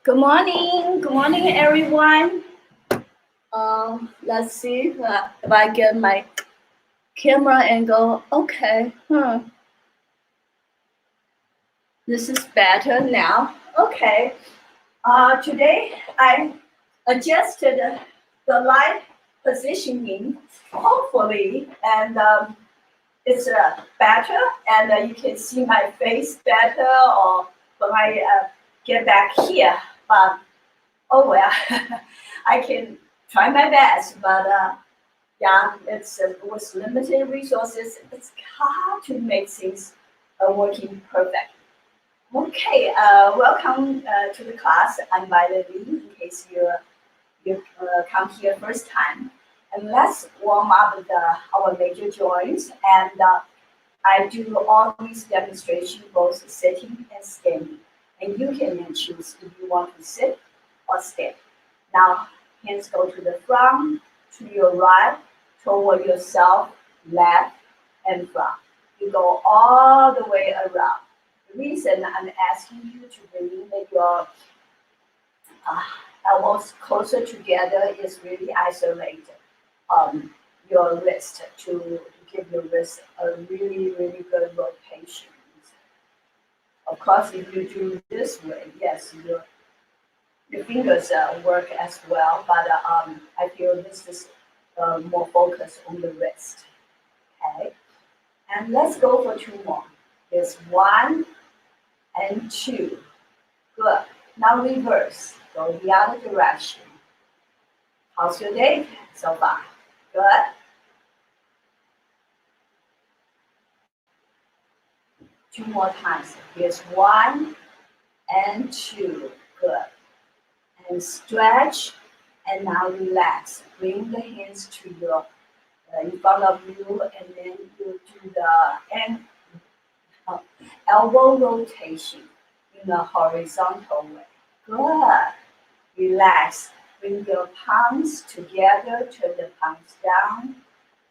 Good morning, everyone. Let's see if I get my camera angle. Okay, this is better now. Okay, today I adjusted the light positioning, hopefully, and it's better, and you can see my face better, or when I get back here. But oh well, I can try my best, but yeah, it's with limited resources, it's hard to make things working perfect. Okay, welcome to the class. I'm Valerie, in case you come here first time. And let's warm up our major joints. And I do all these demonstrations both sitting and standing. And you can then choose if you want to sit or stand. Now, hands go to the front, to your right, toward yourself, left and front. You go all the way around. The reason I'm asking you to bring your uh, elbows closer together is really isolate um, your wrist to give your wrist a really, really good rotation. Of course, if you do this way, yes, your fingers work as well, but I feel this is more focused on the wrist. Okay, and let's go for two more. There's one and two. Good. Now reverse. Go the other direction. How's your day so far? Good. Two more times. Here's one and two. Good. And stretch. And now relax. Bring the hands to your in front of you, and then you do the uh, elbow rotation in a horizontal way. Good. Relax. Bring your palms together, turn the palms down,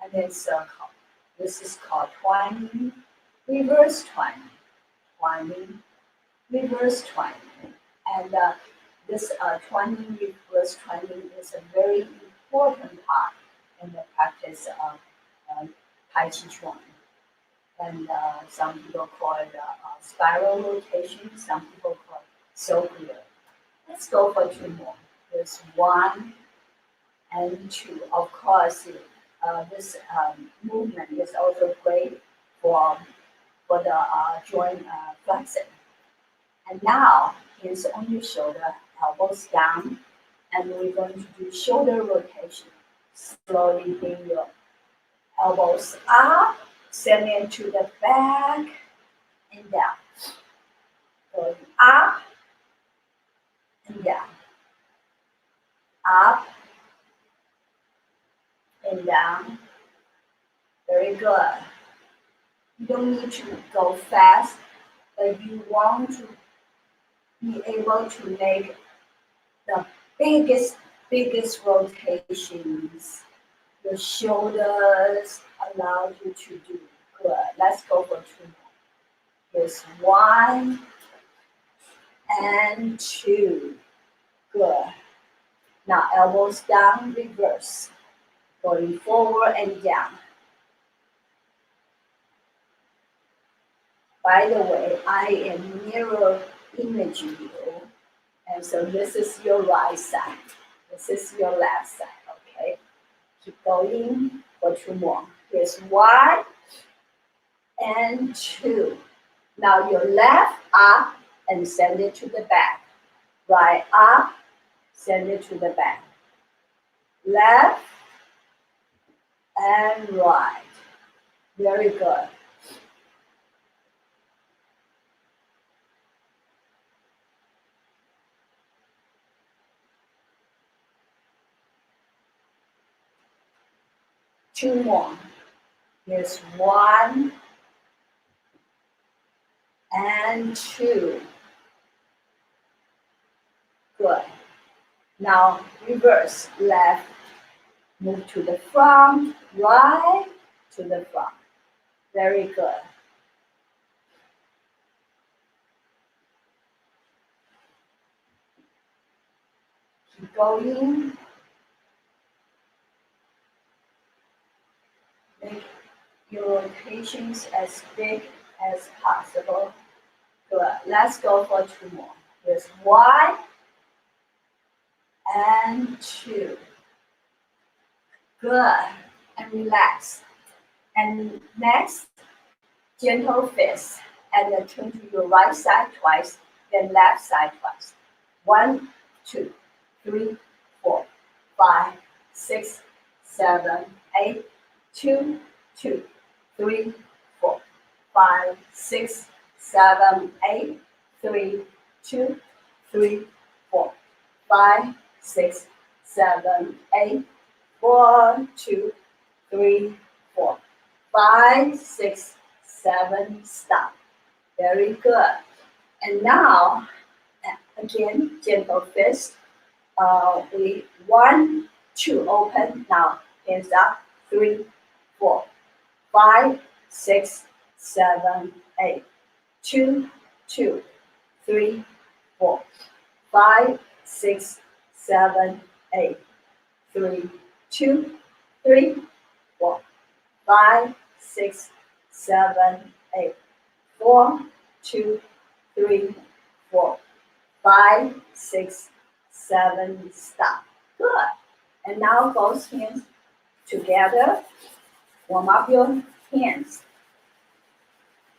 and then circle. This is called twining, reverse twining, reverse twining. And this twining, reverse twining is a very important part in the practice of uh, Tai Chi Chuan. And some people call it spiral rotation, some people call it circular. Let's go for two more. There's one and two. Of course, this movement is also great for the joint flexing. And now, hands on your shoulder, elbows down, and we're going to do shoulder rotation. Slowly bring your elbows up, send it to the back and down. Going up and down, up and down. Very good. You don't need to go fast, but you want to be able to make the biggest rotations. Your shoulders allow you to do good. Let's go for two more. Here's one and two. Good. Now elbows down, reverse. Going forward and down. By the way, I am mirror imaging you. And so this is your right side. This is your left side. Okay. Keep going for two more. Here's one and two. Now your left up and send it to the back. Right up, send it to the back. Left and right. Very good. Two more. Here's one and two. Good. Now reverse, left, move to the front, right to the front. Very good. Keep going. Make your rotations as big as possible. Good. Let's go for 2 more. Here's 1 and 2. Good. And relax. And next, gentle fist. And then turn to your right side twice, then left side twice. 1, 2, 3, 4, 5, 6, 7, 8, 2, 2, 3, 4, 5, 6, 7, 8, 3, 2, 3, 4, 5, 6, 7, 8, 1, 2, 3, 4, 5, 6, 7, stop. Very good. And now, again, gentle fist. We 1, 2, open. Now, hands up. 3, 4, 5, 6, 7, 8. 2, 2, 3, 4, 5, 6, 7, 8. 3, 2, 3, 4, 5, 6, 7, 8. 4, 2, 3, 4, 5, 6, 7, stop. Good. And now both hands together. Warm up your hands.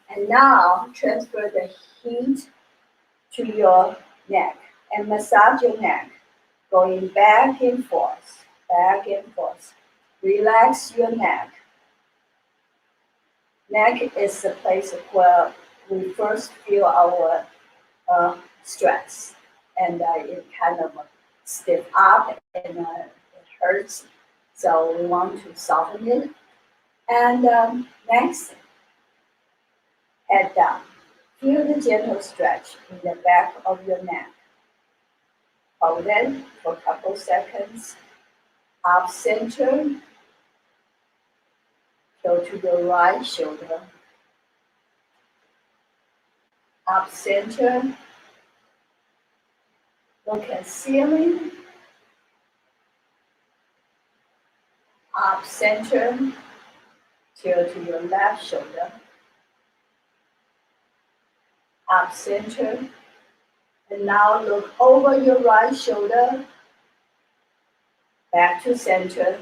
And now transfer the heat to your neck and massage your neck, going back and forth, back and forth. Relax your neck. Neck is the place where we first feel our stress, and it kind of stiff up and it hurts. So we want to soften it. And next, head down. Feel the gentle stretch in the back of your neck. Hold it for a couple seconds. Up center. Go to the right shoulder. Up center. Look at ceiling. Up center. Tilt to your left shoulder. Up center. And now look over your right shoulder. Back to center.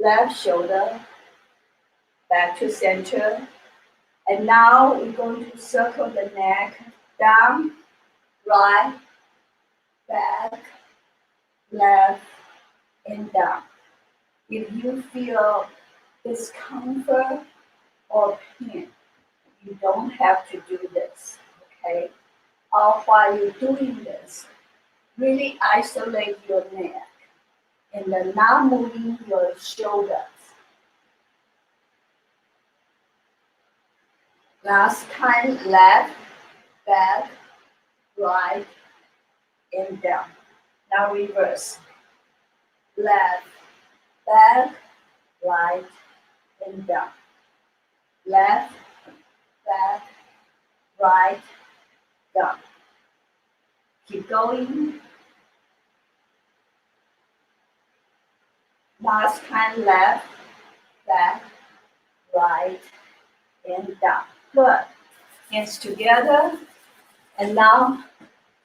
Left shoulder. Back to center. And now we're going to circle the neck down, right, back, left, and down. If you feel discomfort or pain, you don't have to do this, okay? While you're doing this, really isolate your neck and then not moving your shoulders. Last time, left, back, right, and down. Now reverse. Left, back, right, and down. Left, back, right, down. Keep going. Last time, left, back, right, and down. Good. Hands together. And now,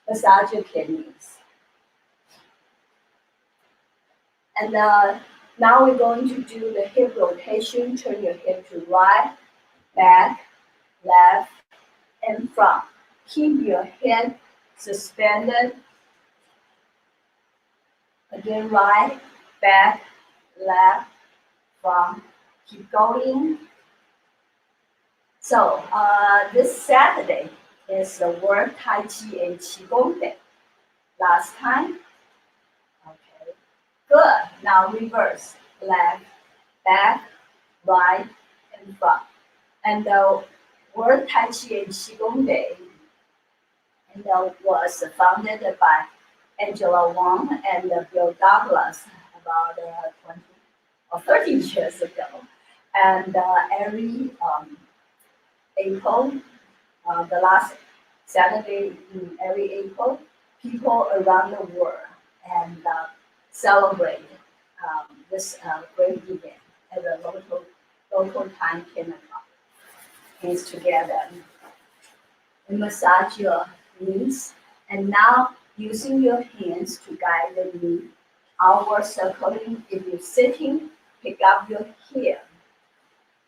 massage your kidneys. And now we're going to do the hip rotation. Turn your hip to right, back, left, and front. Keep your head suspended. Again, right, back, left, front. Keep going. So this Saturday is the World Taiji and Qigong Day. Last time. Okay. Good. Now reverse. Left, back, right, and front. And the World Tai-Chi and Qigong Day was founded by Angela Wang and Bill Douglas about 20 or 30 years ago. And every April, the last Saturday in every April, people around the world and celebrate this great event at the local time 10 o'clock. Hands together. And massage your knees. And now using your hands to guide the knee outward circling. If you're sitting, pick up your heel.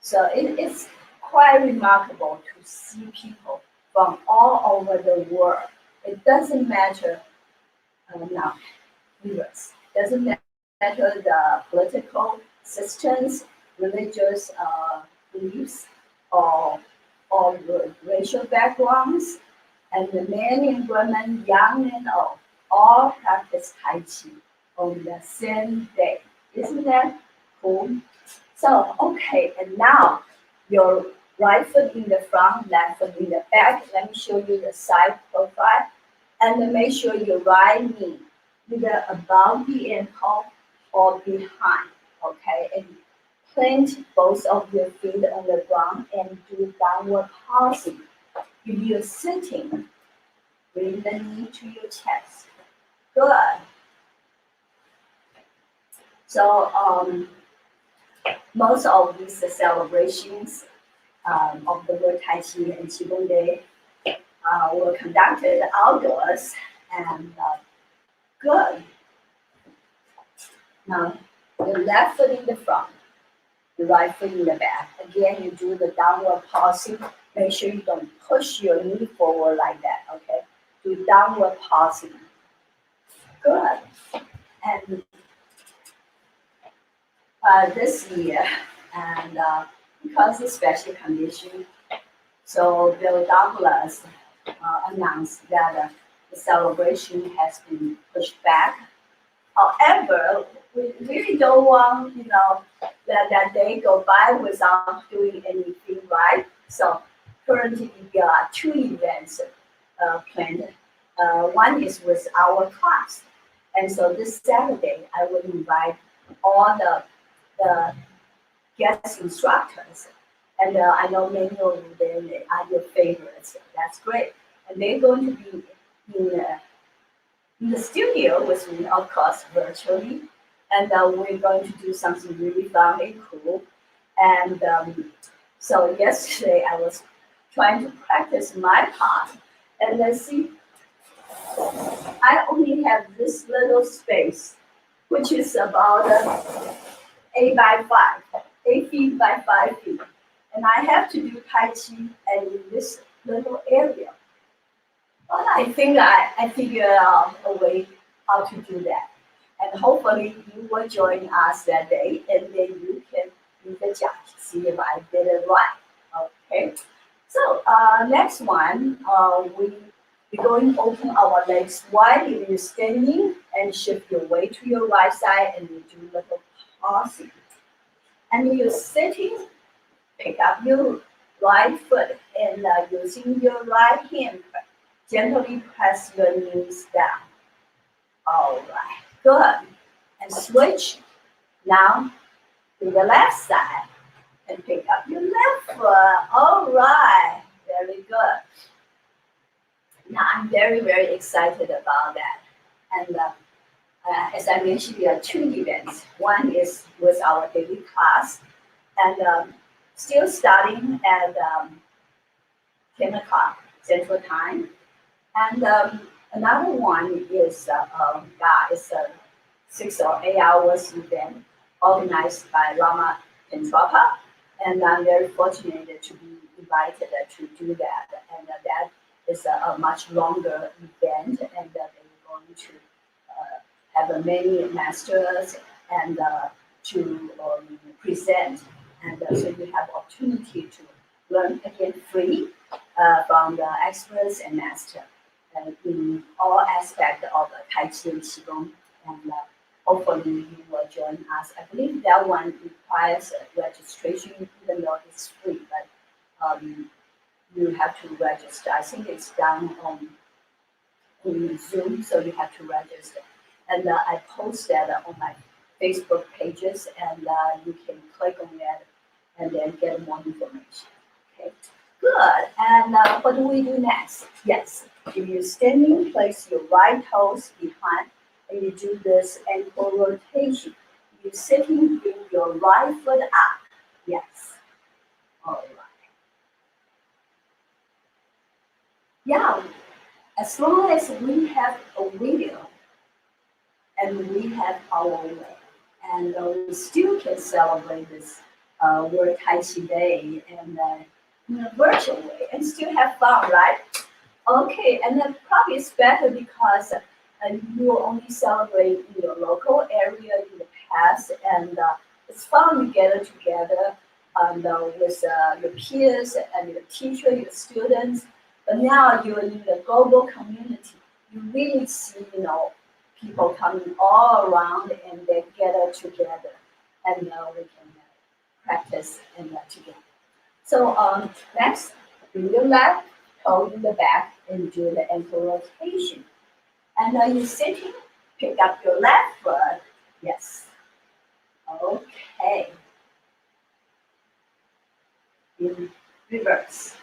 So it's quite remarkable to see people from all over the world. It doesn't matter now, viewers. Doesn't matter the political systems, religious beliefs, or racial backgrounds, and the men and women, young and old, all practice Tai Chi on the same day. Isn't that cool? So, okay, and now your right foot in the front, left foot in the back. Let me show you the side profile. And then make sure your right knee either above the ankle or behind, okay? And plant both of your feet on the ground and do downward pulsing. If you're sitting, bring the knee to your chest. Good. So most of these celebrations of the World Tai Chi and Qigong Day were conducted outdoors, and good. Now, the left foot in the front, the right foot in the back. Again, you do the downward pulsing. Make sure you don't push your knee forward like that, okay? Do downward pulsing. Good. And this year, and because it's special condition, so Bill Douglas announced that the celebration has been pushed back. However, we really don't want, that day go by without doing anything right. So currently there are two events planned. One is with our class. And so this Saturday, I will invite all the guest instructors. And I know many of them are your favorites. That's great. And they're going to be in the studio with me, of course, virtually. And we're going to do something really fun and cool. And so yesterday I was trying to practice my part. And let's see, I only have this little space, which is about 8 by 5, 8 feet by 5 feet. And I have to do Tai Chi and in this little area. But I think I figured out a way how to do that. And hopefully you will join us that day, and then you can be the judge, see if I did it right. Okay. So next one, we're going to open our legs wide if you're standing, and shift your weight to your right side, and you do little pausing. And if you're sitting, pick up your right foot, and using your right hand, gently press your knees down. All right, good. And switch now to the left side, and pick up your left foot. All right, very good. Now I'm very, very excited about that. And as I mentioned, there are two events. One is with our daily class, and still starting at 10 o'clock Central Time. And another one is it's a 6 or 8 hours event organized by Rama Entrapa. And I'm very fortunate to be invited to do that. And that is a much longer event, and they're going to have many masters and to present. And so you have opportunity to learn again free from the experts and master in all aspects of Tai Chi and Qigong. And hopefully you will join us. I believe that one requires registration, even though it's free, but you have to register. I think it's done on Zoom, so you have to register. And I post that on my Facebook pages, and you can click on that and then get more information. Okay, good. And what do we do next? Yes, if you're standing, place your right toes behind and you do this ankle rotation. You're sitting, bring your right foot up. Yes. All right. Yeah. As long as we have a video and we have our way, and we still can celebrate this World Tai Chi Day and in a virtual way and still have fun, right? Okay, and then probably it's better because you only celebrate in your local area in the past, and it's fun to gather together with your peers and your teacher, your students. But now you're in the global community. You really see, people coming all around and they gather together, and we can practice and together. So next, bring your left toe in the back and do the ankle rotation. And you're sitting, pick up your left foot. Yes. Okay. In reverse.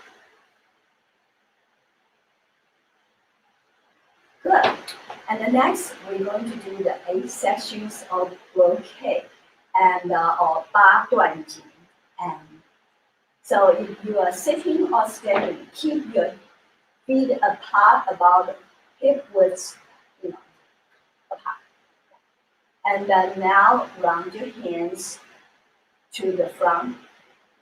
Good. And the next, we're going to do the 8 sections of blockade and or 八段锦. And so if you are sitting or standing, keep your feet apart about hip width, apart. And then now round your hands to the front,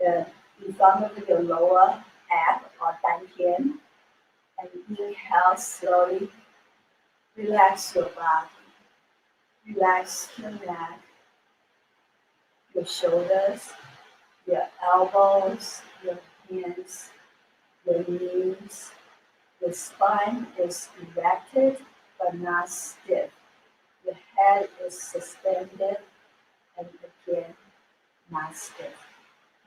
in front of your lower ab or dantian, and inhale slowly. Relax your body. Relax your neck, your shoulders, your elbows, your hands, your knees. The spine is erected but not stiff. The head is suspended and again not stiff.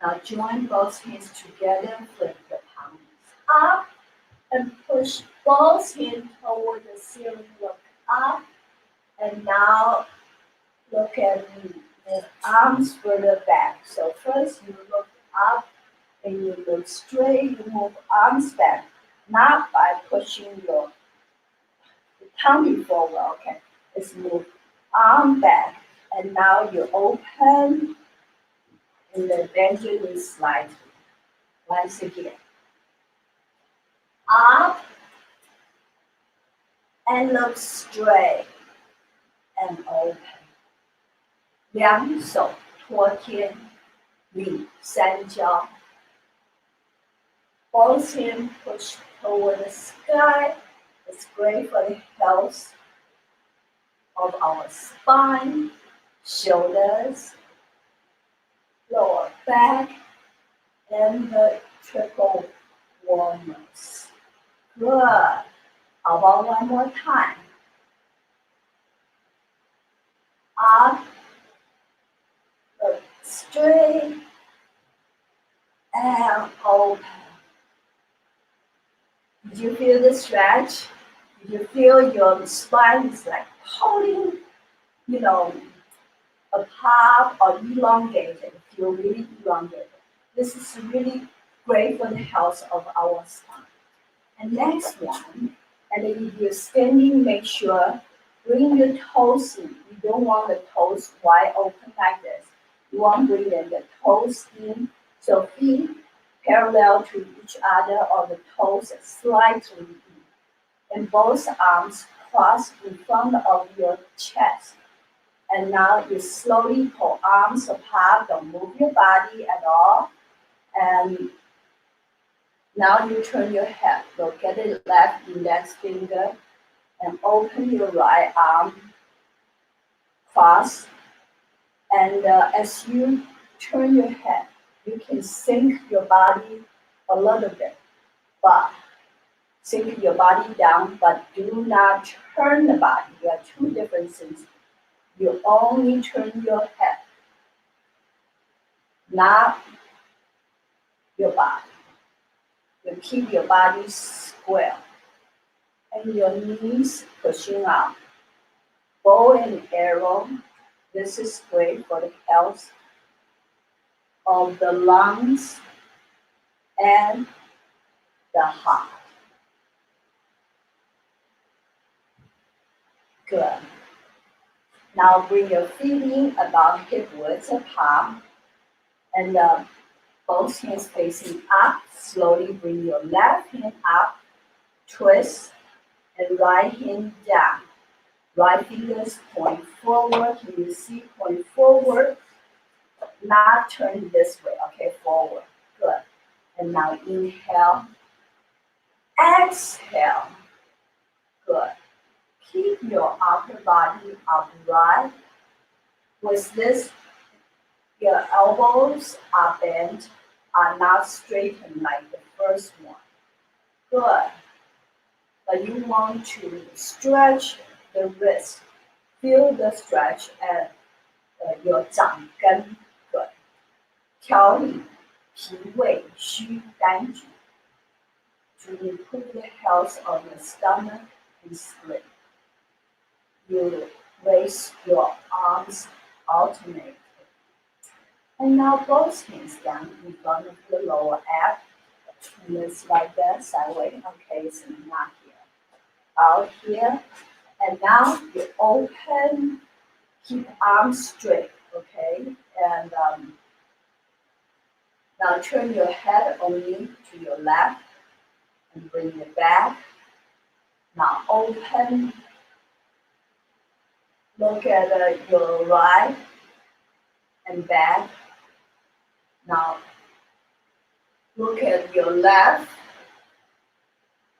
Now join both hands together, flip the palms up and push both hands toward the ceiling. Look up and now look at me. The arms further back. So first you look up and you look straight. You move arms back, not by pushing your tummy forward. Okay, let's move arm back and now you open and then bend your knees slightly. Once again. Up and look straight and open. 两手托天，你三焦。Both hands push toward the sky. It's great for the health of our spine, shoulders, lower back, and the triple warmers. Good. How about one more time? Up, look straight, and open. Did you feel the stretch? Did you feel your spine is like pulling, apart or elongated? Feel really elongated. This is really great for the health of our spine. And next one, and if you're standing, make sure bring your toes in. You don't want the toes wide open like this. You want to bring the toes in. So feet parallel to each other or the toes slightly in. And both arms cross in front of your chest. And now you slowly pull arms apart. Don't move your body at all. And now you turn your head. Look at the left index finger and open your right arm, cross. And as you turn your head, you can sink your body a little bit, but sink your body down, but do not turn the body. There are two different things. You only turn your head, not your body. You keep your body square and your knees pushing out. Bow and arrow. This is great for the health of the lungs and the heart. Good. Now bring your feet in about hip width apart, and both hands facing up. Slowly bring your left hand up, twist, and right hand down. Right fingers point forward. Can you see point forward? Not turn this way, okay, forward. Good. And now inhale, exhale. Good. Keep your upper body upright. With this, your elbows are bent, are not straightened like the first one. Good. But you want to stretch the wrist. Feel the stretch at your 掌根。Good. 调理脾胃虚肝主 to improve the health of the stomach and spleen. You raise your arms alternately. And now both hands down in front of the lower ab. And it's like that, sideways. Okay, so not here. Out here. And now you open, keep arms straight, okay? And now turn your head only to your left and bring it back. Now open, look at your right and back. Now look at your left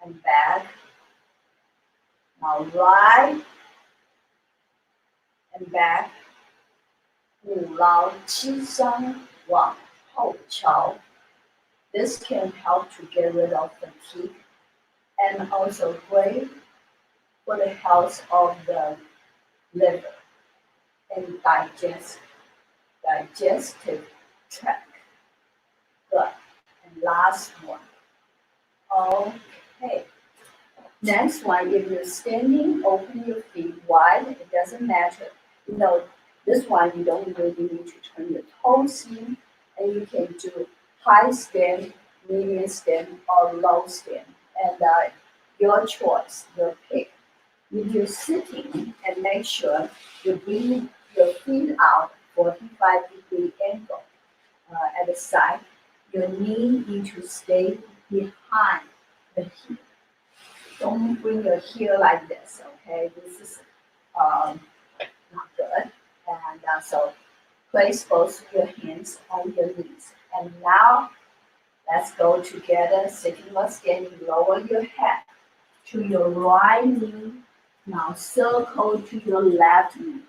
and back. Now right and back. 五劳七伤往后翘. This can help to get rid of fatigue and also great for the health of the liver and digestive tract. Good. And last one. Okay. Next one, if you're standing, open your feet wide. It doesn't matter. You know, this one you don't really need to turn your toes in, and you can do high stand, medium stand, or low stand. And your choice, your pick. If you're sitting, and make sure you bring your feet out 45-degree angle at the side. Your knee needs to stay behind the hip. Don't bring your heel like this, okay? This is not good. And so place both your hands on your knees. And now let's go together, sitting or standing. Lower your head to your right knee. Now circle to your left knee.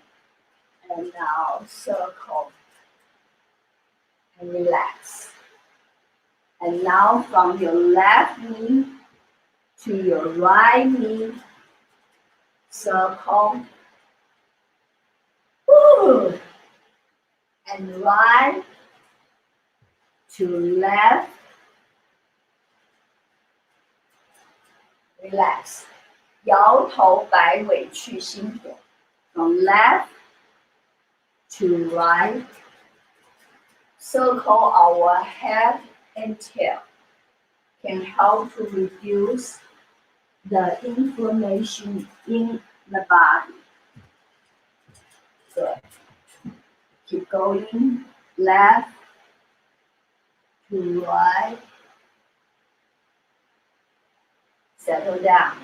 And now circle and relax. And now from your left knee to your right knee, circle. Woo. And right to left. Relax. 摇头摆尾去心火. From left to right. Circle our head and tail. Can help to reduce the inflammation in the body. Good. Keep going. Left to right. Settle down.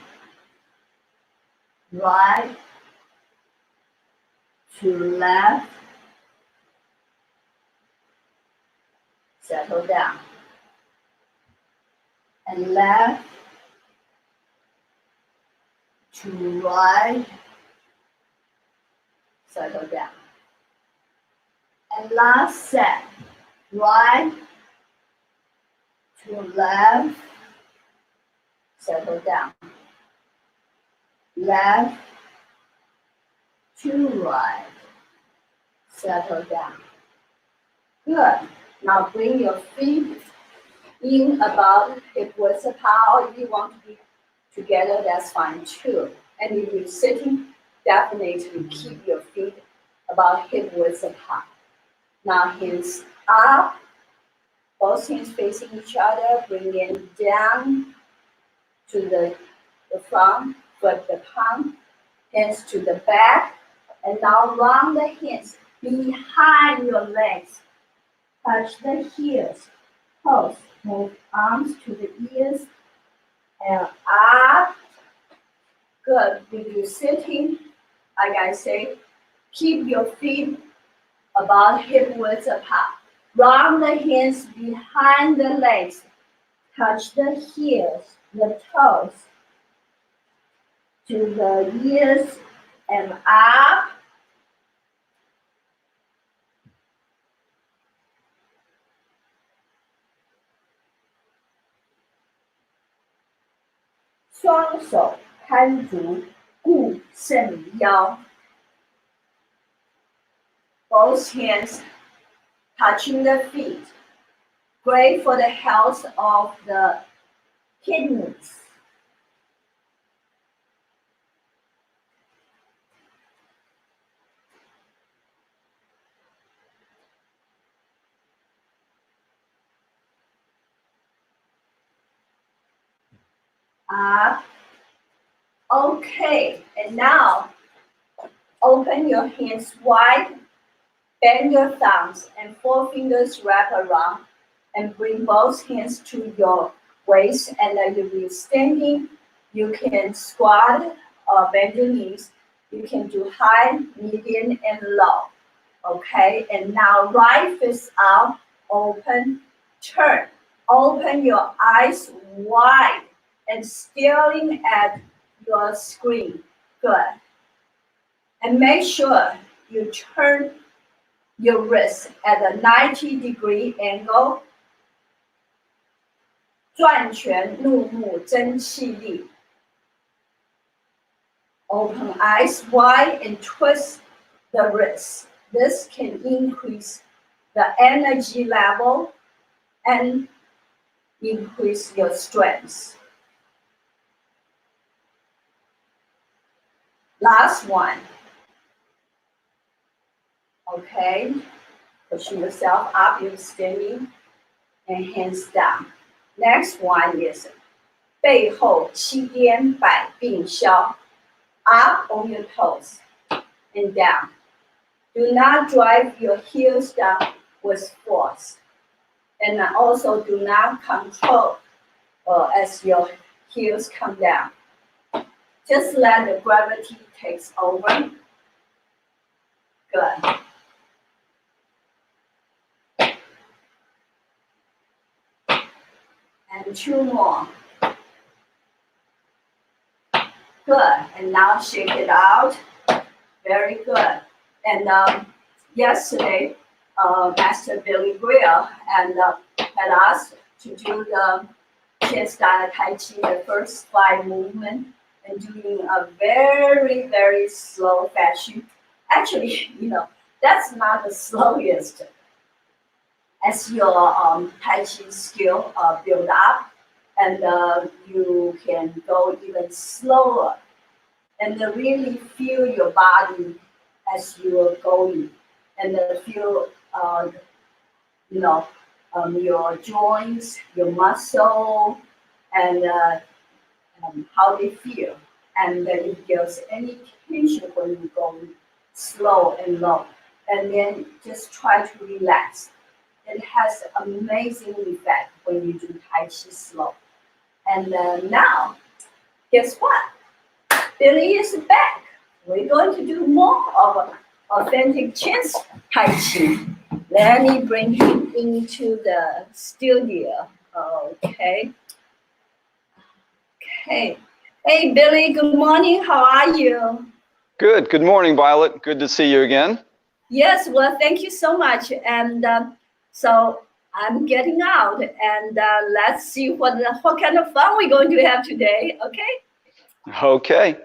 Right to left. Settle down. And left to right. Settle down. And last set. Right to left. Settle down. Left to right. Settle down. Good. Now bring your feet in about hip width apart. If you want to be together, that's fine too. And if you're sitting, definitely keep your feet about hip width apart. Now hands up, both hands facing each other. Bring it down to the front, foot the palm, hands to the back, And now round the hands behind your legs. Touch the heels, toes. Move arms to the ears and up. Good. If you're sitting, like I say, keep your feet about hip width apart. Round the hands behind the legs. Touch the heels, the toes to the ears and up.双手看足，固肾腰。Both hands touching the feet. Great for the health of the kidneys. Up. Okay, and now open your hands wide, bend your thumbs and forefingers wrap around, and bring both hands to your waist. And then if you're standing, you can squat or bend your knees. You can do high, medium, and low. Okay, and now right fist out, open, turn. Open your eyes wide and staring at your screen. Good. And make sure you turn your wrist at a 90-degree angle. 转拳入目真气力. Open eyes wide and twist the wrist. This can increase the energy level and increase your strength. Last one. Okay, pushing yourself up, you're standing, and hands down. Next one is 背后七颠百病消. Up on your toes and down. Do not drive your heels down with force. And also do not control as your heels come down. Just let the gravity takes over. Good. And two more. Good. And now shake it out. Very good. And yesterday, Master Billy Grill had us to do the Qigong taiji, the first 5 movements, and doing a very, very slow fashion. Actually, that's not the slowest. As your Tai Chi skill build up, and you can go even slower, and really feel your body as you are going, and feel your joints, your muscle, and how they feel, and if there's any tension when you go slow and low, and then just try to relax. It has amazing effect when you do Tai Chi slow. And now, guess what? Billy is back. We're going to do more of authentic chest Tai Chi. Let me bring him into the studio. Okay. Okay. Hey, Billy, good morning. How are you? Good. Good morning, Violet. Good to see you again. Yes, well, thank you so much. And so I'm getting out, and let's see what kind of fun we're going to have today, okay? Okay.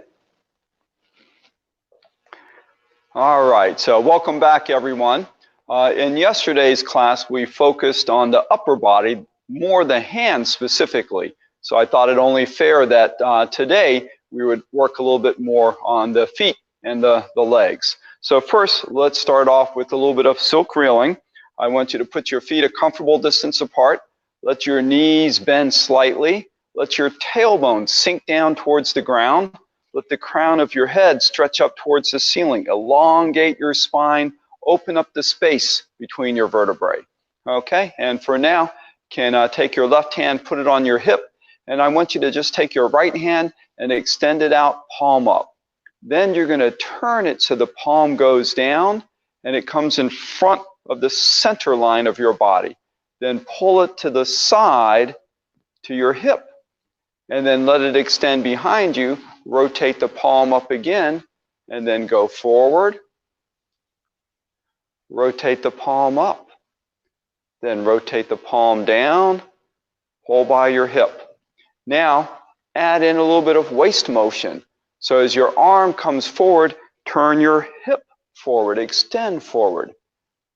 All right, so welcome back, everyone. In yesterday's class, we focused on the upper body, more the hands specifically. So I thought it only fair that today we would work a little bit more on the feet and the legs. So first, let's start off with a little bit of silk reeling. I want you to put your feet a comfortable distance apart. Let your knees bend slightly. Let your tailbone sink down towards the ground. let the crown of your head stretch up towards the ceiling. Elongate your spine. Open up the space between your vertebrae. Okay, and for now, can take your left hand, put it on your hip, and I want you to just take your right hand and extend it out, palm up. Then you're going to turn it so the palm goes down and it comes in front of the center line of your body. Then pull it to the side to your hip, and then let it extend behind you. Rotate the palm up again, and then go forward. Rotate the palm up. Then rotate the palm down. Pull by your hip. Now, add in a little bit of waist motion. So as your arm comes forward, turn your hip forward, extend forward.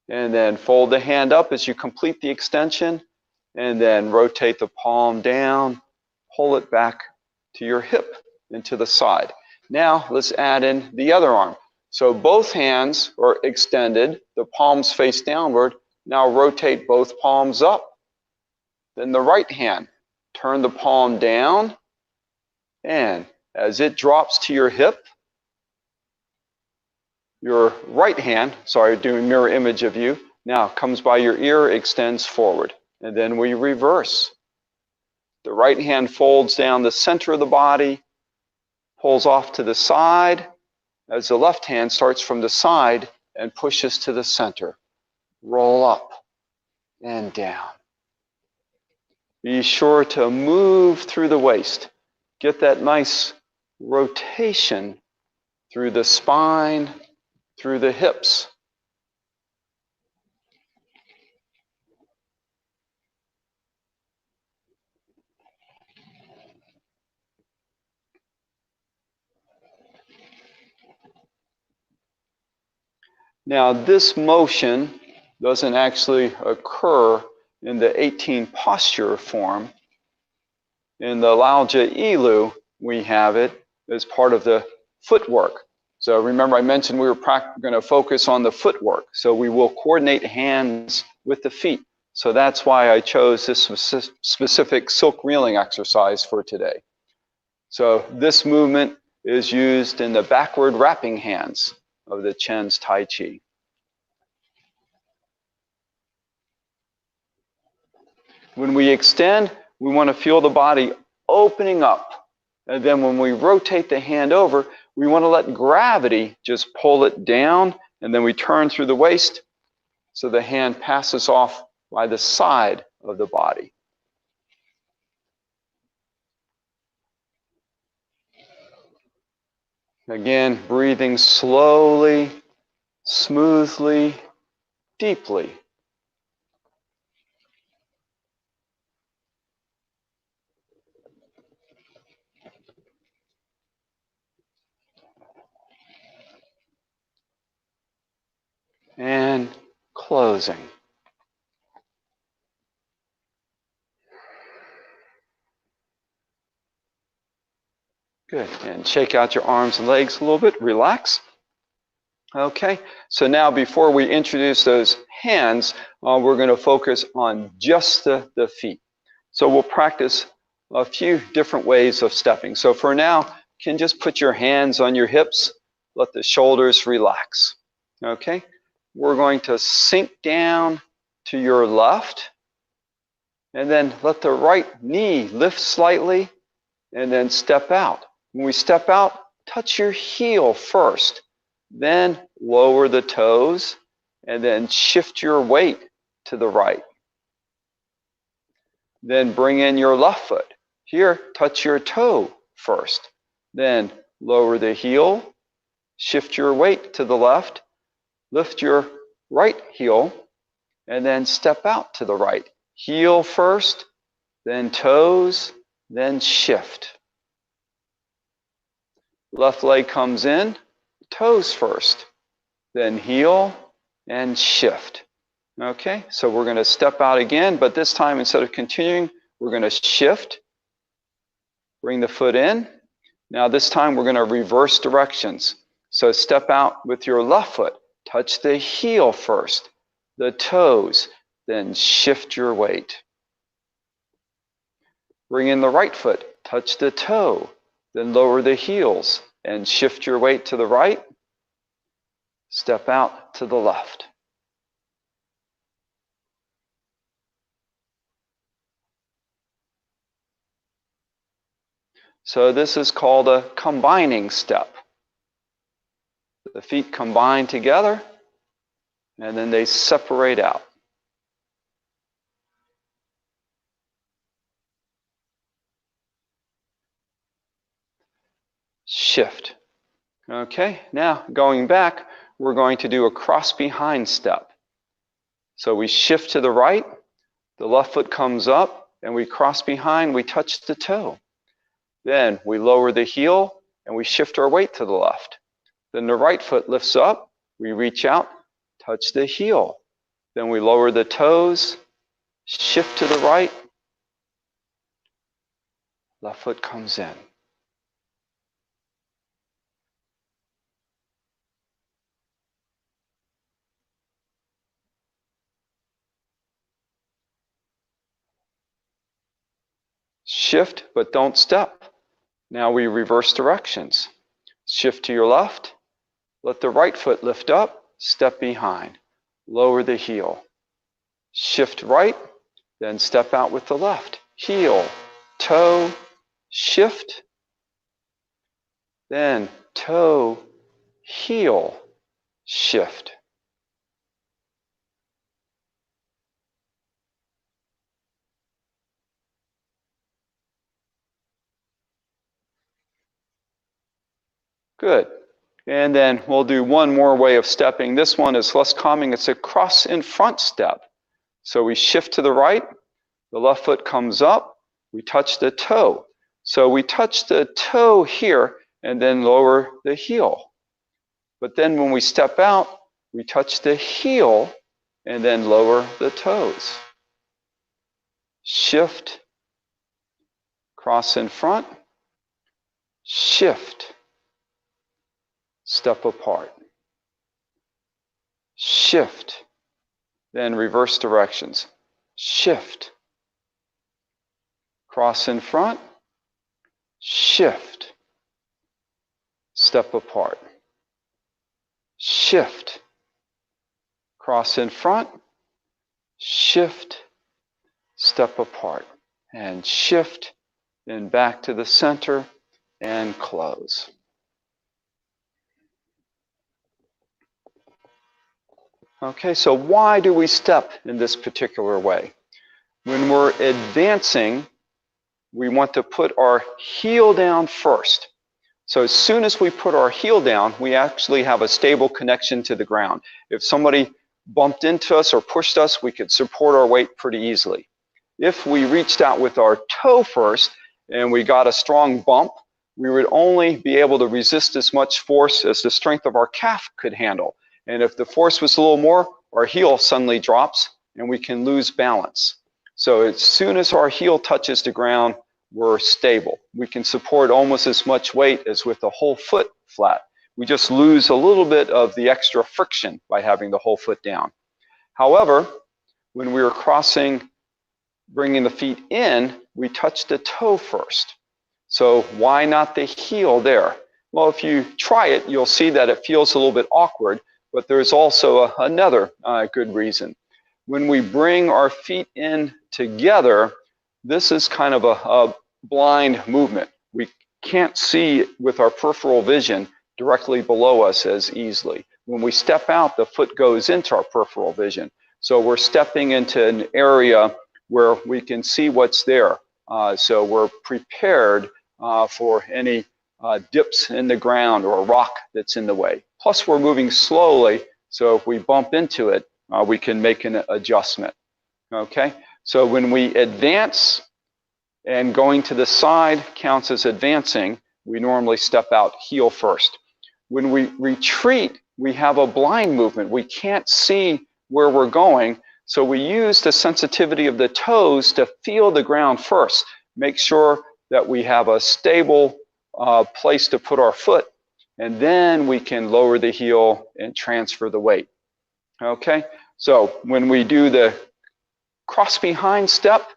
And then fold the hand up as you complete the extension. And then rotate the palm down. Pull it back to your hip and to the side. Now, let's add in the other arm. So both hands are extended, the palms face downward. Now rotate both palms up. Then the right hand, turn the palm down, and as it drops to your hip, your right hand, sorry, doing mirror image of you, now comes by your ear, extends forward, and then we reverse. The right hand folds down the center of the body, pulls off to the side, as the left hand starts from the side and pushes to the center. Roll up and down. Be sure to move through the waist. Get that nice rotation through the spine, through the hips. Now, this motion doesn't actually occur in the 18 posture form. In the Lauja Ilu, we have it as part of the footwork. So remember I mentioned we were going to focus on the footwork. So we will coordinate hands with the feet. So that's why I chose this specific silk reeling exercise for today. So this movement is used in the backward wrapping hands of the Chen's Tai Chi. When we extend, we want to feel the body opening up. And then when we rotate the hand over, we want to let gravity just pull it down, and then we turn through the waist so the hand passes off by the side of the body. Again, breathing slowly, smoothly, deeply. And closing. Good. And shake out your arms and legs a little bit. Relax. Okay. So now before we introduce those hands, we're going to focus on just the feet. So we'll practice a few different ways of stepping. So for now, you can just put your hands on your hips. Let the shoulders relax. Okay. We're going to sink down to your left. And then let the right knee lift slightly. And then step out. When we step out, touch your heel first, then lower the toes, and then shift your weight to the right. Then bring in your left foot. Here, touch your toe first, then lower the heel, shift your weight to the left, lift your right heel, and then step out to the right. Heel first, then toes, then shift. Left leg comes in, toes first, then heel and shift. Okay, so we're going to step out again, but this time instead of continuing, we're going to shift. Bring the foot in. Now this time we're going to reverse directions. So step out with your left foot. Touch the heel first, the toes, then shift your weight. Bring in the right foot. Touch the toe, then lower the heels and shift your weight to the right. Step out to the left. So this is called a combining step. The feet combine together, and then they separate out. Shift. Okay, now going back, we're going to do a cross behind step. So we shift to the right, the left foot comes up, and we cross behind, we touch the toe. Then we lower the heel, and we shift our weight to the left. Then the right foot lifts up, we reach out, touch the heel. Then we lower the toes, shift to the right, left foot comes in. Shift, but don't step. Now we reverse directions. Shift to your left, let the right foot lift up, step behind, lower the heel. Shift right, then step out with the left. Heel, toe, shift, then toe, heel, shift. Good. And then we'll do one more way of stepping. This one is less calming. It's a cross in front step. So we shift to the right, the left foot comes up, we touch the toe. So we touch the toe here and then lower the heel. But then when we step out, we touch the heel and then lower the toes. Shift, cross in front, shift, step apart. Shift, then reverse directions. Shift, cross in front, shift, step apart. Shift, cross in front, shift, step apart. And shift, then back to the center and close. Okay, so why do we step in this particular way? When we're advancing, we want to put our heel down first. So as soon as we put our heel down, we actually have a stable connection to the ground. If somebody bumped into us or pushed us, we could support our weight pretty easily. If we reached out with our toe first and we got a strong bump, we would only be able to resist as much force as the strength of our calf could handle. And if the force was a little more, our heel suddenly drops and we can lose balance. So as soon as our heel touches the ground, we're stable. We can support almost as much weight as with the whole foot flat. We just lose a little bit of the extra friction by having the whole foot down. However, when we are crossing, bringing the feet in, we touch the toe first. So why not the heel there? Well, if you try it, you'll see that it feels a little bit awkward, but there's also another good reason. When we bring our feet in together, this is kind of a blind movement. We can't see with our peripheral vision directly below us as easily. When we step out, the foot goes into our peripheral vision. So we're stepping into an area where we can see what's there. So we're prepared for any dips in the ground or a rock that's in the way. Plus we're moving slowly, so if we bump into it, we can make an adjustment. Okay, so when we advance, and going to the side counts as advancing, we normally step out heel first. When we retreat, we have a blind movement. We can't see where we're going, so we use the sensitivity of the toes to feel the ground first. Make sure that we have a stable place to put our foot, and then we can lower the heel and transfer the weight. Okay, so when we do the cross behind step,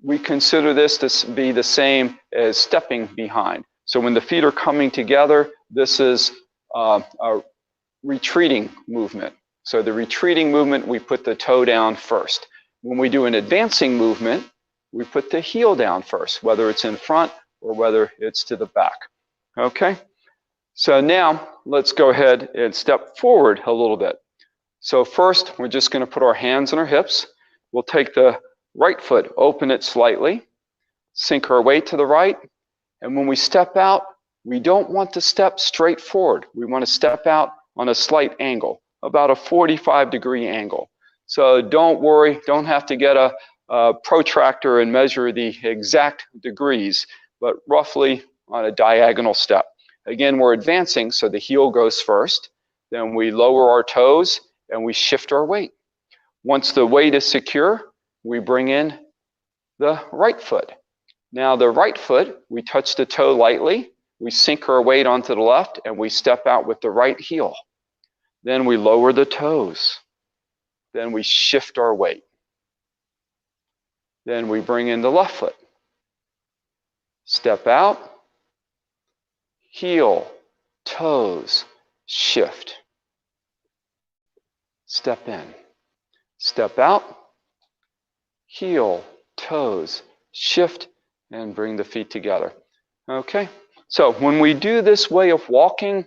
we consider this to be the same as stepping behind. So when the feet are coming together, this is a retreating movement. So the retreating movement, we put the toe down first. When we do an advancing movement, we put the heel down first, whether it's in front or whether it's to the back. Okay? So now let's go ahead and step forward a little bit. So first, we're just going to put our hands on our hips. We'll take the right foot, open it slightly, sink our weight to the right, and when we step out, we don't want to step straight forward. We want to step out on a slight angle, about a 45-degree angle. So don't worry, don't have to get a protractor and measure the exact degrees, but roughly on a diagonal step. Again, we're advancing, so the heel goes first, then we lower our toes, and we shift our weight. Once the weight is secure, we bring in the right foot. Now the right foot, we touch the toe lightly, we sink our weight onto the left, and we step out with the right heel. Then we lower the toes. Then we shift our weight. Then we bring in the left foot. Step out, heel, toes, shift. Step in. Step out, heel, toes, shift, and bring the feet together. Okay? So when we do this way of walking,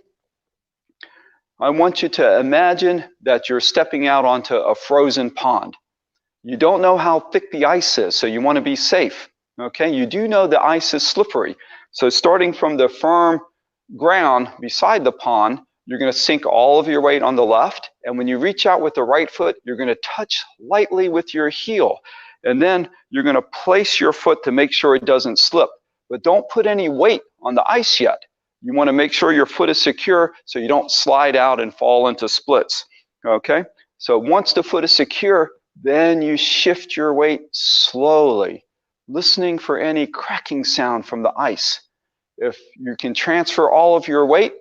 I want you to imagine that you're stepping out onto a frozen pond. You don't know how thick the ice is, so you want to be safe. Okay? You do know the ice is slippery. So starting from the firm ground beside the pond, you're going to sink all of your weight on the left, and when you reach out with the right foot, you're going to touch lightly with your heel. And then you're going to place your foot to make sure it doesn't slip. But don't put any weight on the ice yet. You want to make sure your foot is secure so you don't slide out and fall into splits. Okay? So once the foot is secure, then you shift your weight slowly, listening for any cracking sound from the ice. If you can transfer all of your weight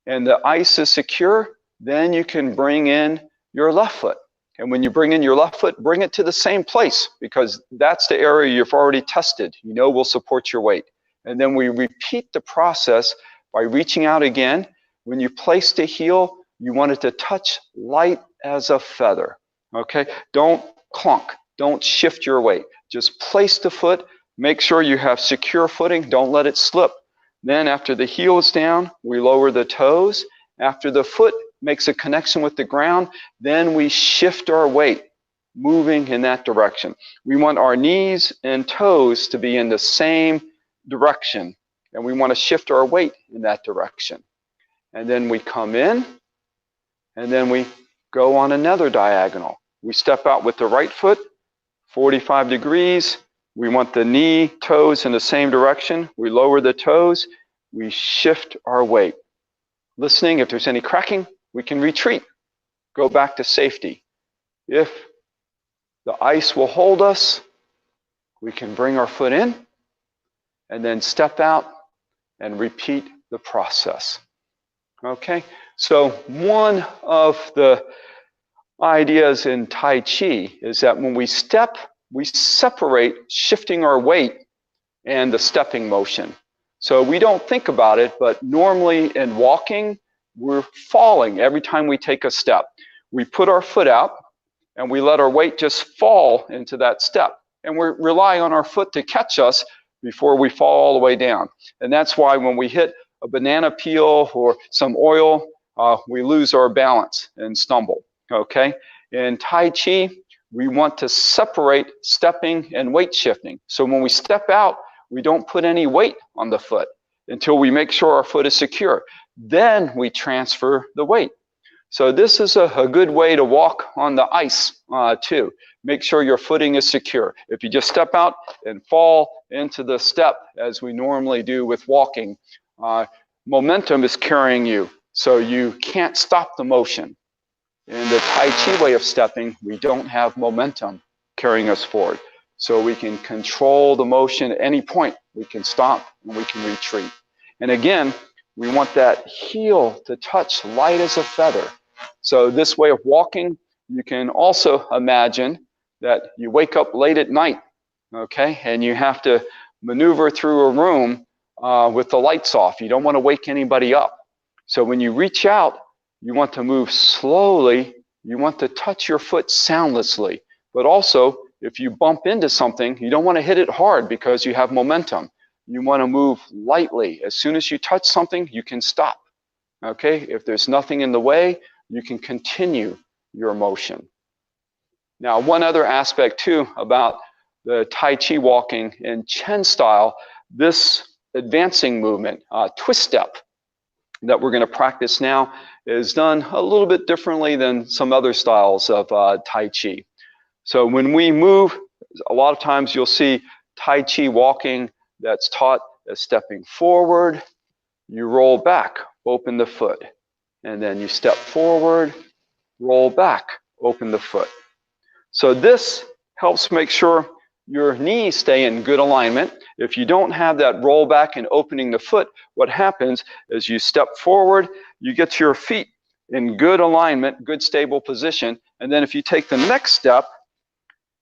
and the ice is secure, then you can bring in your left foot. And when you bring in your left foot, bring it to the same place, because that's the area you've already tested. You know will support your weight. And then we repeat the process by reaching out again. When you place the heel, you want it to touch light as a feather. Okay? Don't clunk. Don't shift your weight. Just place the foot. Make sure you have secure footing. Don't let it slip. Then after the heel is down, we lower the toes. After the foot makes a connection with the ground, then we shift our weight, moving in that direction. We want our knees and toes to be in the same direction, and we want to shift our weight in that direction. And then we come in, and then we go on another diagonal. We step out with the right foot, 45 degrees. We want the knee, toes in the same direction. We lower the toes. We shift our weight. Listening, if there's any cracking, we can retreat. Go back to safety. If the ice will hold us, we can bring our foot in and then step out and repeat the process. Okay? So one of the ideas in Tai Chi is that when we step, we separate shifting our weight and the stepping motion. So we don't think about it, but normally in walking, we're falling every time we take a step. We put our foot out and we let our weight just fall into that step. And we rely on our foot to catch us before we fall all the way down. And that's why when we hit a banana peel or some oil, we lose our balance and stumble. Okay? In Tai Chi, we want to separate stepping and weight shifting. So when we step out, we don't put any weight on the foot until we make sure our foot is secure. Then we transfer the weight. So this is a good way to walk on the ice too. Make sure your footing is secure. If you just step out and fall into the step as we normally do with walking, momentum is carrying you, so you can't stop the motion. In the Tai Chi way of stepping, we don't have momentum carrying us forward. So we can control the motion at any point. We can stop and we can retreat. And again, we want that heel to touch light as a feather. So this way of walking, you can also imagine that you wake up late at night, okay, and you have to maneuver through a room with the lights off. You don't want to wake anybody up. So when you reach out, you want to move slowly. You want to touch your foot soundlessly. But also, if you bump into something, you don't want to hit it hard because you have momentum. You want to move lightly. As soon as you touch something, you can stop. Okay? If there's nothing in the way, you can continue your motion. Now, one other aspect too about the Tai Chi walking in Chen style, this advancing movement, twist step that we're going to practice now is done a little bit differently than some other styles of Tai Chi. So when we move, a lot of times you'll see Tai Chi walking that's taught as stepping forward, you roll back, open the foot, and then you step forward, roll back, open the foot. So this helps make sure your knees stay in good alignment. If you don't have that roll back and opening the foot, what happens is you step forward, you get your feet in good alignment, good stable position, and then if you take the next step,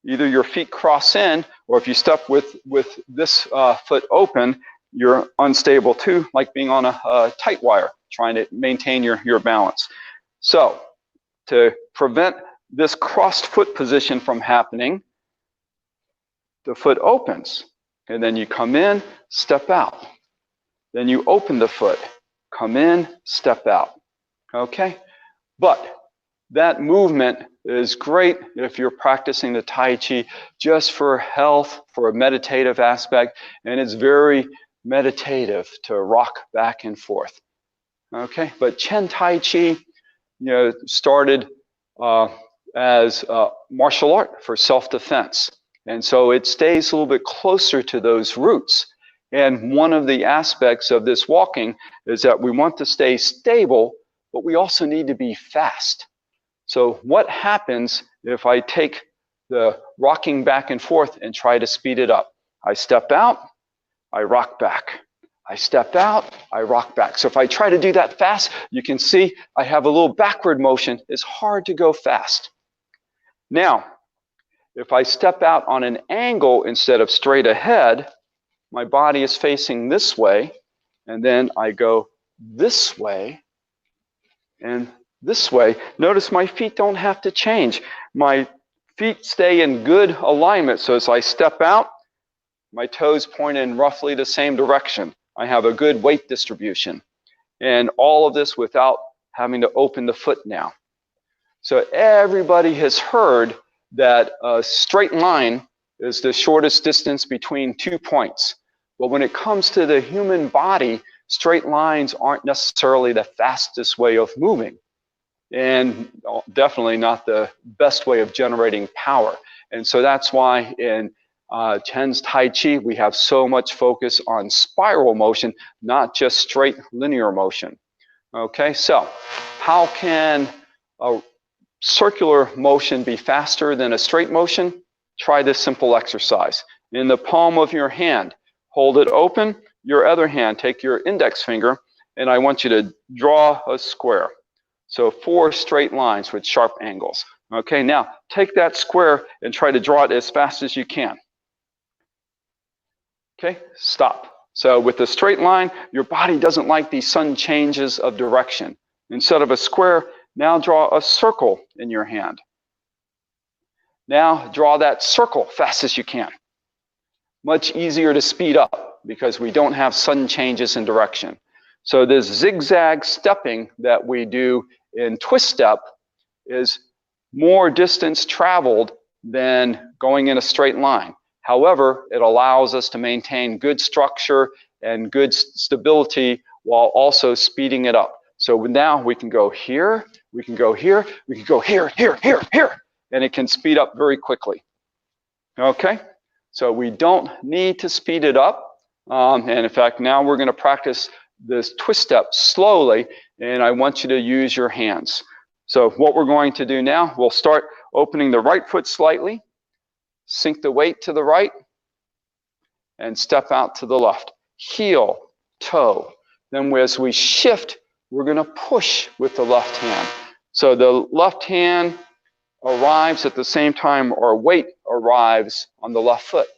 either your feet cross in, or if you step with this foot open, you're unstable too, like being on a tight wire, trying to maintain your balance. So to prevent this crossed foot position from happening, the foot opens, and then you come in, step out. Then you open the foot, come in, step out. Okay? But that movement is great if you're practicing the Tai Chi just for health, for a meditative aspect, and it's very meditative to rock back and forth. Okay? But Chen Tai Chi, started as martial art for self-defense. And so it stays a little bit closer to those roots. And one of the aspects of this walking is that we want to stay stable, but we also need to be fast. So what happens if I take the rocking back and forth and try to speed it up? I step out, I rock back. I step out, I rock back. So if I try to do that fast, you can see I have a little backward motion. It's hard to go fast. Now, if I step out on an angle instead of straight ahead, my body is facing this way, and then I go this way and this way. Notice my feet don't have to change. My feet stay in good alignment. So as I step out, my toes point in roughly the same direction. I have a good weight distribution. And all of this without having to open the foot now. So everybody has heard that a straight line is the shortest distance between 2 points. But when it comes to the human body, straight lines aren't necessarily the fastest way of moving, and definitely not the best way of generating power. And so that's why in Chen's Tai Chi, we have so much focus on spiral motion, not just straight linear motion. Okay, so how can a circular motion be faster than a straight motion? Try this simple exercise. In the palm of your hand, hold it open. Your other hand, take your index finger, and I want you to draw a square. So 4 straight lines with sharp angles. Okay, now take that square and try to draw it as fast as you can. Okay, stop. So with the straight line, your body doesn't like these sudden changes of direction. Instead of a square, now draw a circle in your hand. Now draw that circle fast as you can. Much easier to speed up because we don't have sudden changes in direction. So this zigzag stepping that we do in twist step is more distance traveled than going in a straight line. However, it allows us to maintain good structure and good stability while also speeding it up. So now we can go here, we can go here, we can go here, here, here, here, and it can speed up very quickly. Okay, so we don't need to speed it up. And in fact, now we're going to practice this twist step slowly, and I want you to use your hands. So what we're going to do now, we'll start opening the right foot slightly, sink the weight to the right, and step out to the left. Heel, toe. Then as we shift, we're going to push with the left hand. So the left hand arrives at the same time our weight arrives on the left foot.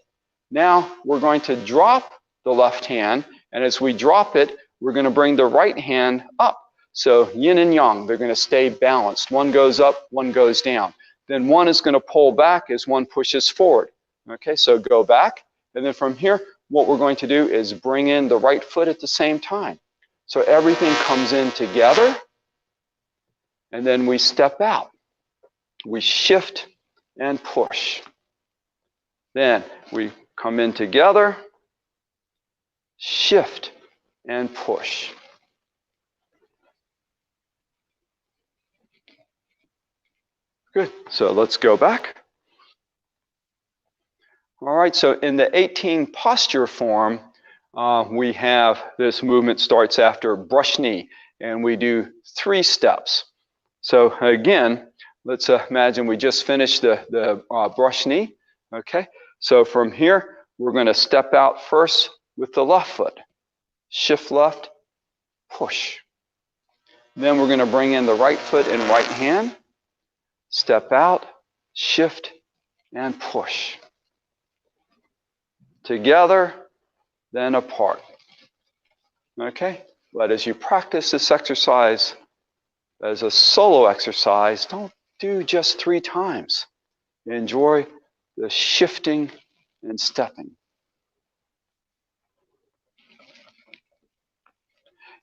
Now we're going to drop the left hand And as we drop it, we're going to bring the right hand up. So yin and yang, they're going to stay balanced. One goes up, one goes down. Then one is going to pull back as one pushes forward. Okay, so go back. And then from here, what we're going to do is bring in the right foot at the same time. So everything comes in together. And then we step out. We shift and push. Then we come in together, shift and push. Good. So let's go back. All right. So in the 18 posture form, we have this movement starts after brush knee, and we do 3 steps. So again, let's imagine we just finished the brush knee. Okay. So from here, we're going to step out first with the left foot. Shift left, push. Then we're going to bring in the right foot and right hand. Step out, shift, and push. Together, then apart. Okay? But as you practice this exercise as a solo exercise, don't do just 3 times. Enjoy the shifting and stepping.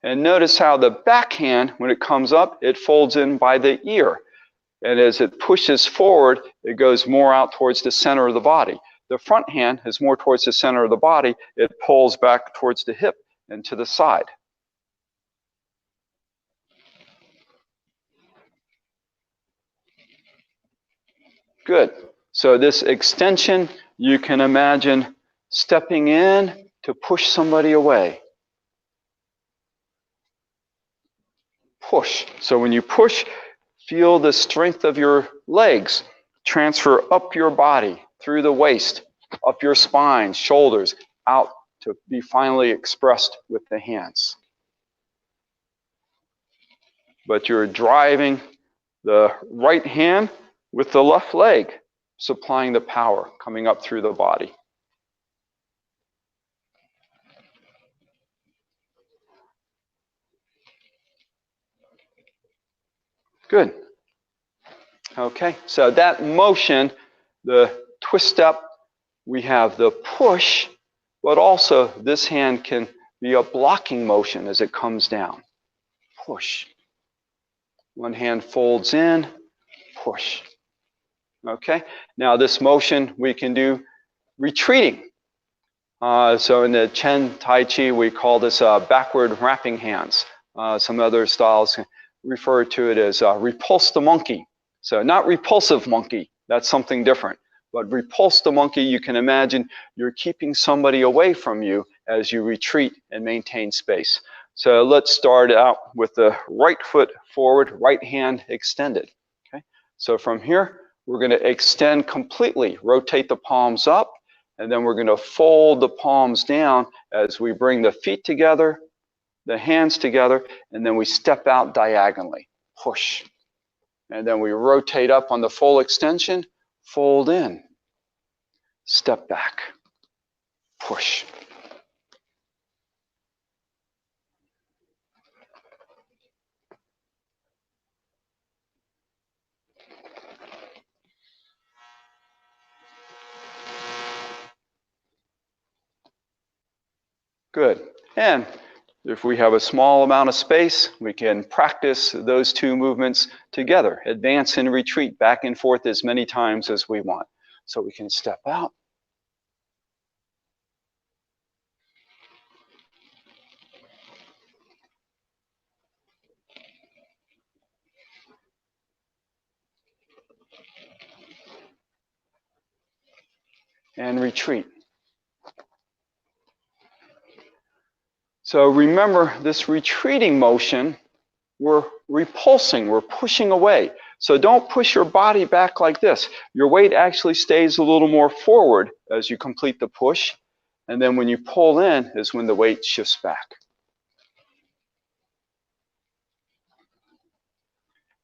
And notice how the back hand, when it comes up, it folds in by the ear. And as it pushes forward, it goes more out towards the center of the body. The front hand is more towards the center of the body. It pulls back towards the hip and to the side. Good. So this extension, you can imagine stepping in to push somebody away. Push. So when you push, feel the strength of your legs transfer up your body, through the waist, up your spine, shoulders, out to be finally expressed with the hands. But you're driving the right hand with the left leg, supplying the power coming up through the body. Good. Okay, so that motion, the twist step, we have the push, but also this hand can be a blocking motion as it comes down. Push. One hand folds in, push. Okay, now this motion we can do retreating. So in the Chen Tai Chi, we call this backward wrapping hands. Some other styles refer to it as repulse the monkey. So not repulsive monkey, that's something different. But repulse the monkey, you can imagine you're keeping somebody away from you as you retreat and maintain space. So let's start out with the right foot forward, right hand extended. Okay? So from here, we're going to extend completely, rotate the palms up, and then we're going to fold the palms down as we bring the feet together, the hands together, and then we step out diagonally, push. And then we rotate up on the full extension, fold in, step back, push. Good. And if we have a small amount of space, we can practice those 2 movements together. Advance and retreat back and forth as many times as we want. So we can step out. And retreat. So remember this retreating motion, we're repulsing, we're pushing away. So don't push your body back like this. Your weight actually stays a little more forward as you complete the push. And then when you pull in is when the weight shifts back.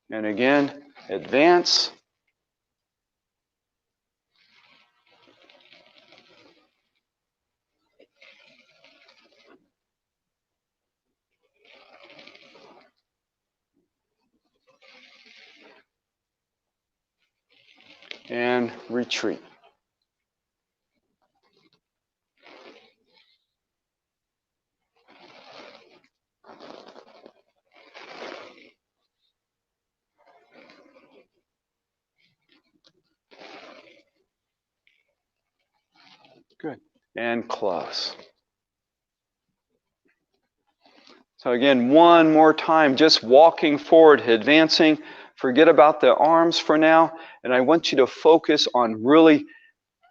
And again, advance. and retreat. Good. And close. So again, one more time, just walking forward, advancing. Forget about the arms for now. And I want you to focus on really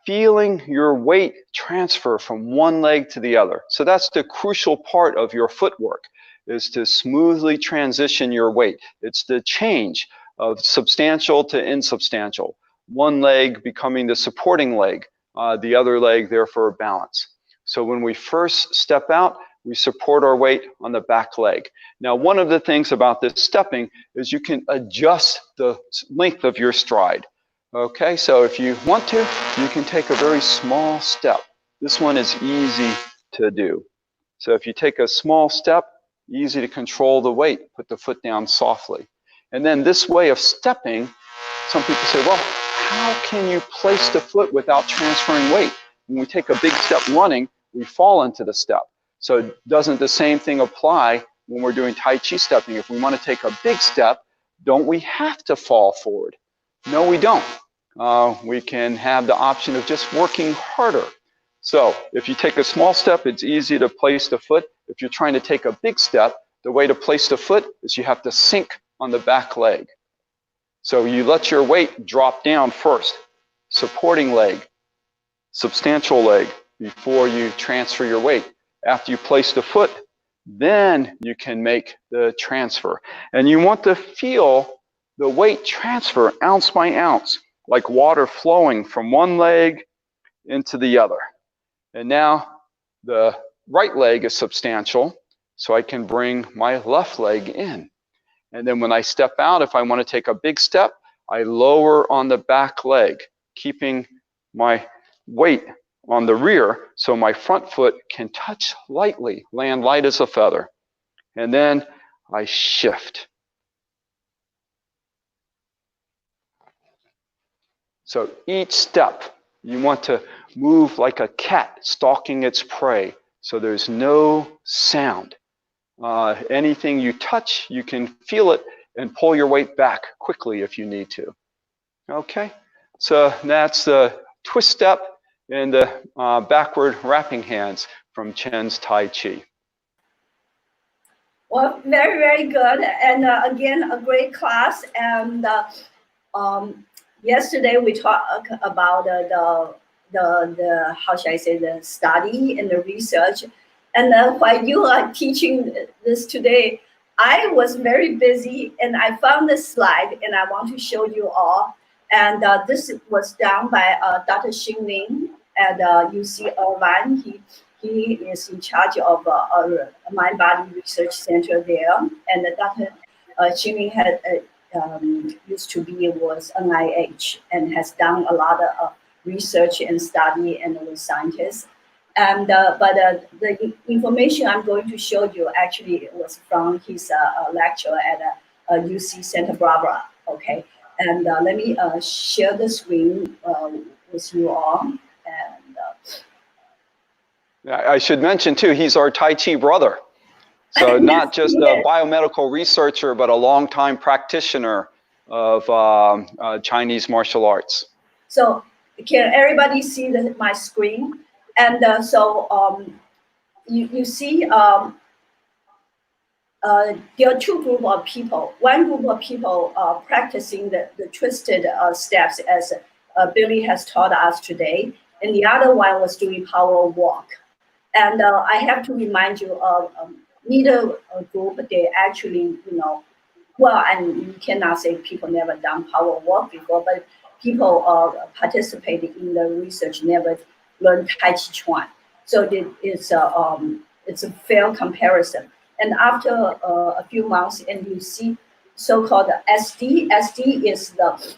feeling your weight transfer from one leg to the other. So that's the crucial part of your footwork, is to smoothly transition your weight. It's the change of substantial to insubstantial. One leg becoming the supporting leg, the other leg there for balance. So when we first step out, we support our weight on the back leg. Now, one of the things about this stepping is you can adjust the length of your stride. Okay, so if you want to, you can take a very small step. This one is easy to do. So if you take a small step, easy to control the weight, put the foot down softly. And then this way of stepping, some people say, well, how can you place the foot without transferring weight? When we take a big step running, we fall into the step. So doesn't the same thing apply when we're doing Tai Chi stepping? If we want to take a big step, don't we have to fall forward? No, we don't. We can have the option of just working harder. So if you take a small step, it's easy to place the foot. If you're trying to take a big step, the way to place the foot is you have to sink on the back leg. So you let your weight drop down first, supporting leg, substantial leg, before you transfer your weight. After you place the foot, then you can make the transfer. And you want to feel the weight transfer ounce by ounce, like water flowing from one leg into the other. And now the right leg is substantial, so I can bring my left leg in. And then when I step out, if I want to take a big step, I lower on the back leg, keeping my weight on the rear so my front foot can touch lightly, land light as a feather. And then I shift. So each step, you want to move like a cat stalking its prey, so there's no sound. Anything you touch, you can feel it and pull your weight back quickly if you need to. Okay, so that's the twist step and the backward wrapping hands from Chen's Tai Chi. Well, very, very good. And again, a great class. And yesterday we talked about the how should I say, the study and the research. And while you are teaching this today, I was very busy and I found this slide and I want to show you all. And this was done by Dr. Xin Ling at UC Irvine. He is in charge of a mind-body research center there. And Dr. Xin Ling had used to be was NIH and has done a lot of research and study and with scientists. And but the information I'm going to show you actually was from his lecture at UC Santa Barbara. Okay, and let me share the screen with you all. And I should mention too, he's our Tai Chi brother. So not just a biomedical researcher, but a longtime practitioner of Chinese martial arts. So can everybody see my screen? And you see there are two groups of people. One group of people practicing the twisted steps as Billy has taught us today, and the other one was doing power walk. And I have to remind you of neither group, they actually, well, and you cannot say people never done power walk before, but people participating in the research never learned Tai Chi Chuan. So it's a fair comparison. And after a few months, and you see so-called SD. SD is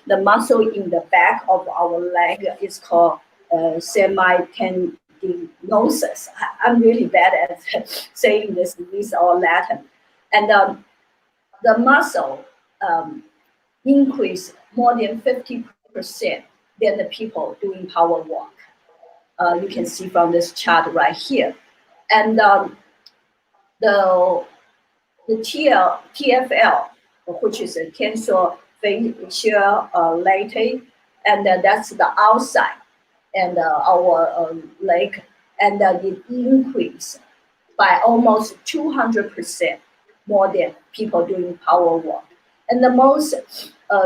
the muscle in the back of our leg. It's called semi-tendinosus. I'm really bad at saying this. These are Latin. And the muscle increase more than 50% than the people doing power walk. You can see from this chart right here. And the TFL, which is a tensor fascial lateral, and that's the outside, and our leg, and it increased by almost 200% more than people doing power walk. And the most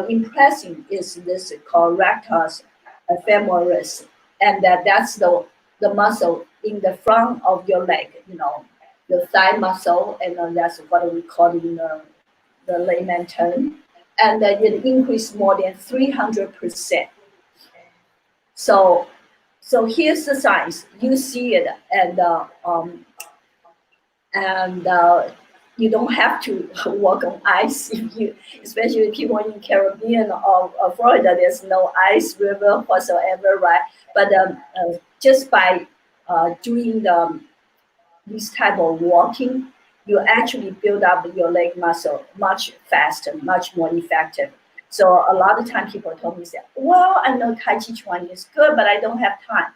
impressive is this correctus femoris, and that's the muscle in the front of your leg, your thigh muscle, and that's what we call in the layman term, and it increased more than 300%. So here's the signs. You see it, and you don't have to walk on ice if you, especially people in Caribbean or Florida. There's no ice river whatsoever, right? But just by doing this type of walking, you actually build up your leg muscle much faster, much more effective. So a lot of time people told me, say, well, I know Tai Chi Chuan is good, but I don't have time.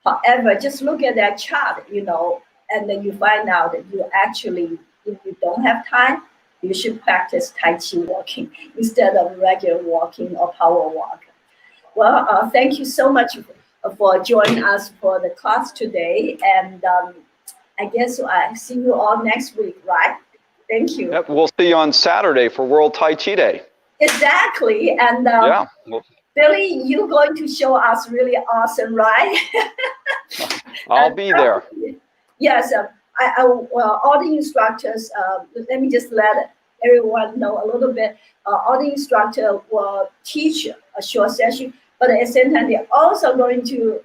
However, just look at that chart, and then you find out that you actually, if you don't have time, you should practice Tai Chi walking instead of regular walking or power walk. Well, thank you so much for joining us for the class today. And I guess I see you all next week, right? Thank you. Yep, we'll see you on Saturday for World Tai Chi Day. Exactly. And yeah. Billy, you're going to show us really awesome, right? I'll be there. Yes. All the instructors, let me just let everyone know a little bit. All the instructors will teach a short session, but at the same time, they're also going to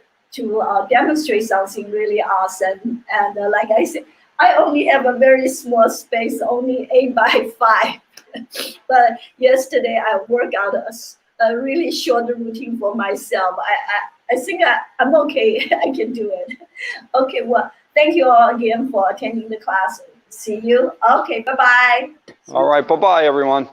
demonstrate something really awesome. And like I said, I only have a very small space, only 8 by 5. But yesterday I worked out a really short routine for myself. I think I'm okay. I can do it. Okay, well, thank you all again for attending the class. See you. Okay, bye-bye. All right, bye-bye, everyone.